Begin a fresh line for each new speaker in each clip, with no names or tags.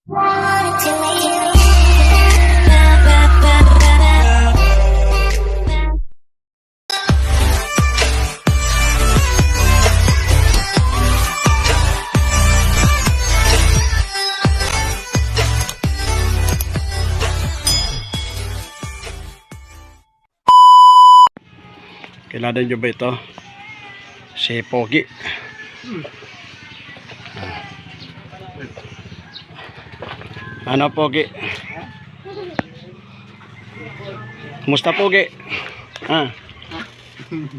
Kilala nyo ba ito? Si Pogi. Ano, Pogi? Kumusta, Pogi?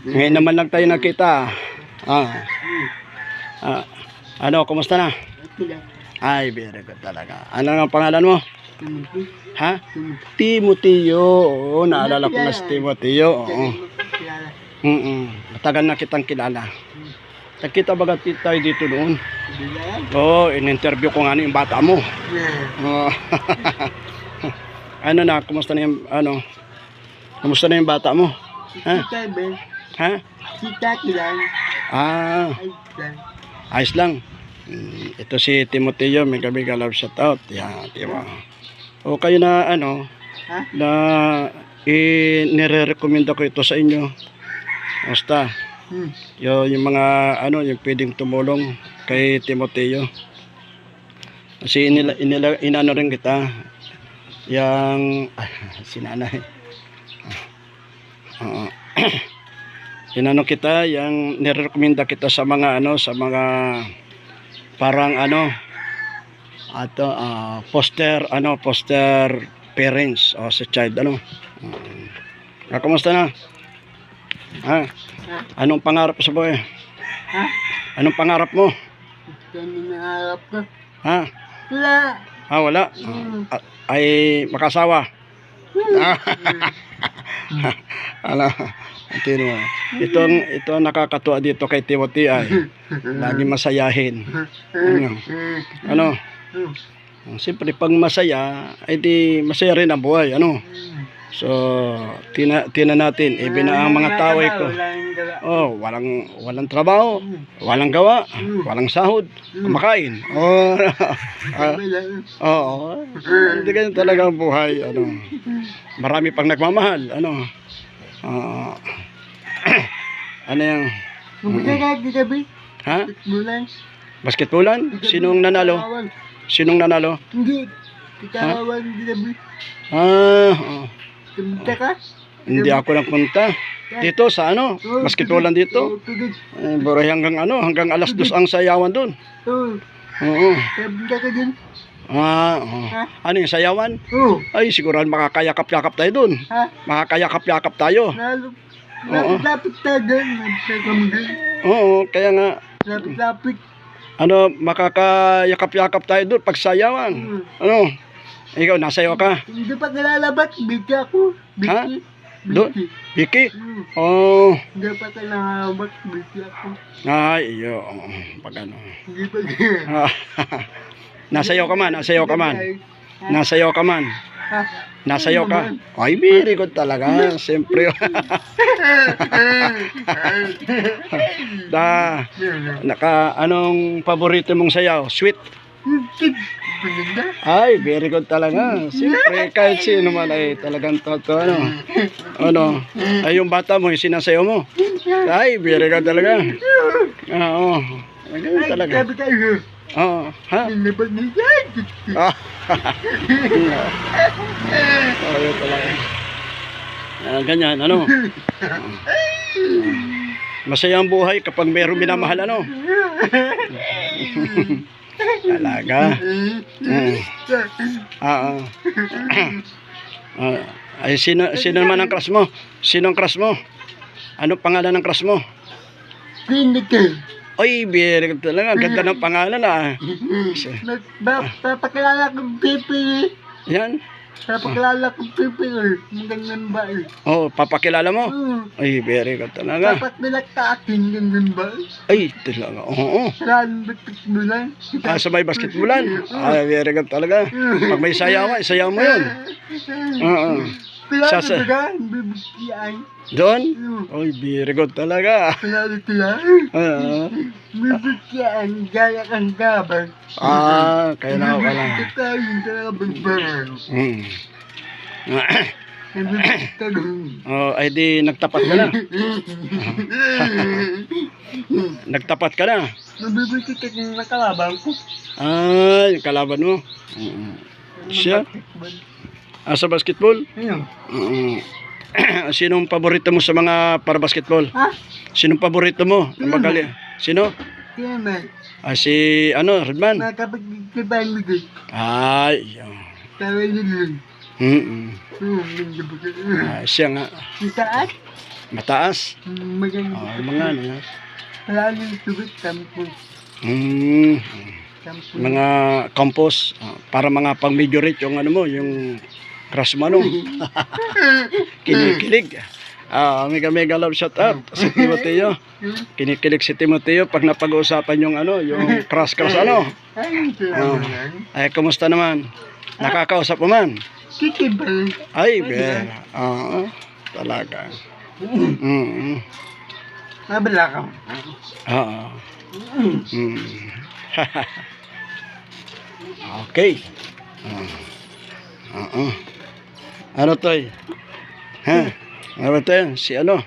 Ngayon naman lang tayo nakita. Ano, kumusta na? Ay, very good talaga. Ano ang pangalan mo? Ha? Timoteo. Oo, naalala ko na si Timoteo. Oo. Matagal na kitang kilala. Nakita ba tayo dito noon? Oo, in-interview ko nga yung bata mo. Ano na, kumusta na yung, kumusta na yung bata mo? Ha? Ha? Ayos lang. Ito si Timoteo, may gabi love shout out. Yan, diba? O kayo na, na nire-recommend ko ito sa inyo. Basta yung mga yung pwedeng tumulong kay Timoteo, kasi inano rin kita yung sinanay inano kita yung nirekomenda kita sa mga sa mga parang foster parents o sa child kamusta na? Anong pangarap sa buhay? Anong pangarap mo?
Nangarap ko.
Wala. Wala? Ay makasawa? Ito nakakatuwa dito kay Timothy ay lagi masayahin. Siyempre pag masaya ay di masaya rin ang buhay. So, tina natin, ang mga taway ko. Walang trabaho, walang gawa, walang sahod, kumakain. Hindi ganyan talaga ang buhay. Marami pang nagmamahal. Ano yung... Ha? Basketballan? Sinong nanalo? Sinong nanalo?
Hindi. Kikawan gabi. Punta ka?
Hindi ako nagpunta. Dito sa basketballan dito. Boro hanggang hanggang alas 2 ang sayawan doon. Oo.
Punta ka din.
Ano yung sayawan? Ay, siguro makakayakap-yakap tayo doon. Makakayakap-yakap tayo.
Lapit tayo doon.
Oo, kaya nga.
Lapit.
Makakayakap-yakap tayo doon pag sayawan. Ikaw, nasayaw ka?
Hindi pa nalalabat, Biki ako. Biki.
Biki?
Hindi pa nalalabat, Biki ako.
Ay, iyo. Pag
Hindi pa.
Nasayaw ka man, nasayaw ka man. Nasayaw ka man. Nasayaw ka. Ay, very good talaga. Siyempre. Anong paborito mong sayaw? Sweet? Ay, very good talaga. Siyempre, kahit sino man ay talagang totoo. Ay, yung bata mo, yung sinasayaw mo. Ay, very good talaga. Oo. Ganyan talaga. Oo. Ha? Ayun talaga. Ganyan, masaya ang buhay kapag mayroong minamahal, Talaga. Ay, sino naman ang crush mo? Sino ang crush mo? Anong pangalan ng crush mo?
Pinnacle.
Ay, very good talaga. Ganda ng pangalan
Papakilala kong Pipi.
Yan.
Papakilala kong Pipi. Magandang ba
papakilala mo? Ay, very good talaga.
Dapat nilagtaatin ganyan ba?
Ay, talaga. Oo.
Saan basketballan?
Sa may basketballan. Ay, very good talaga. Pag may sayaw, isayaw mo yun.
Kaya
Sa-
talaga, bibigyan.
Doon? Oy, very good talaga.
Kaya talaga,
Ah,
bibigyan. Gaya kang gabang.
kaya na ako lang.
Bibigyan tayo talaga bagbaran.
Hmm.
Bibigyan.
Oh, ay di nagtapat ka na. Nagtapat ka na.
Nabibigyan ka ng nakalabang ko.
Ay, kalaban mo. Siya? Sa basketball?
Ayun.
Sinong paborito mo sa mga para basketball?
Ha?
Sinong paborito mo? Ang magaling. Sino?
Kaya man,
Si Redman?
nakapagkibahan mo doon.
Ay,
Tawa yun.
siya nga.
Ang taas,
Mataas.
maganda.
Mga ano nga.
Wala nang tubig, sampu.
Mm,
Sampu.
mga compost. Para mga pang majorate yung ano mo, yung crush mo ano. Kinikilig. Mega love shout out si Timoteo. Kinikilig si Timoteo pag napag-uusapan yung ano, yung crush ano.
Ay, salamat yan.
Ay, kumusta naman? Nakakausap mo man?
Kikibay.
Ay, talaga.
Nabala ka.
Oo. Okay. Ano to eh? Ha? Ano to yan? Si ano?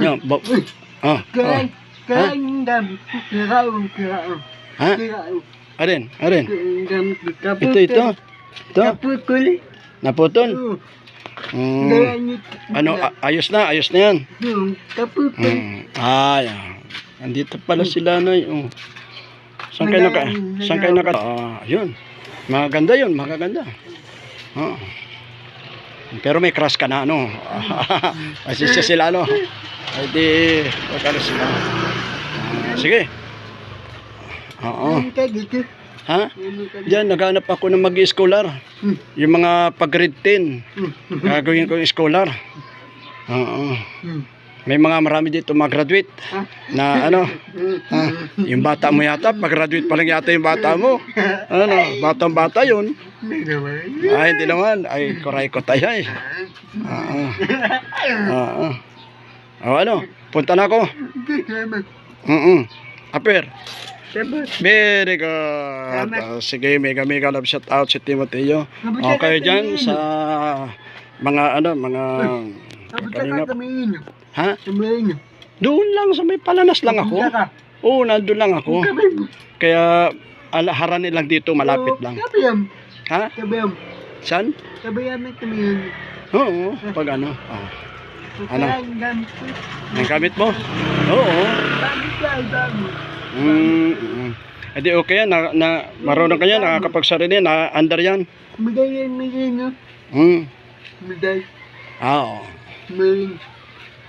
Yan,
Kaya, yung damit ko, kiraon.
Ha?
Kiraon.
Arin.
Yung damit ko, kaputol.
Ito.
Kaputol.
Naputol.
Oo.
Mm.
Kaya nyo,
Ano, ayos na yan.
yung kaputol.
Ay, andito pala sila na yung. Saan kayo naka? Yun. Maganda yun, magaganda. Pero may crush ka na, ano? Asisya sila, ano? Ay di, wag sila. Sige. Oo.
Ano ka dito?
Ha?
Ano ka dito?
Diyan, naghanap ako ng mag-scholar. Yung mga pag-grade 10. Gagawin ko yung scholar. Oo. May marami dito mag-graduate na ano, yung bata mo yata, pag-graduate pa lang yata yung bata mo. Ano, batang-bata yun. Ay, hindi naman. Ay, kuray ko tayo eh. Ano, punta na ako. Aper. Very good. Sige, mega love shout out si Timoteo. Okay dyan sa mga
Kabuta ka kami.
Ha?
Kami.
Doon lang sa may palanas lang ako. Oo, nandun lang ako. Kaya haranin lang dito, malapit lang.
Kabiyam.
Ha?
Kabiyam.
Saan?
Kabiyam na kami.
Oo, pag ano. Ano?
Kaya ang gamit ko.
Ang gamit mo? Oo.
Gamit ka, gamit.
Edi okay yan, marunong ka yan, nakakapagsarili, na-under yan.
Magay no? Magay.
Oo.
May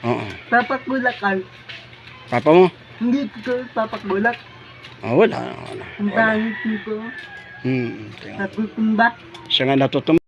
Oo.
papakbulakan.
Papa mo?
Hindi ko papakbulak.
Wala.
Ang pangit nito.
Hmm.
Natutumba.
Siya nga natutumba.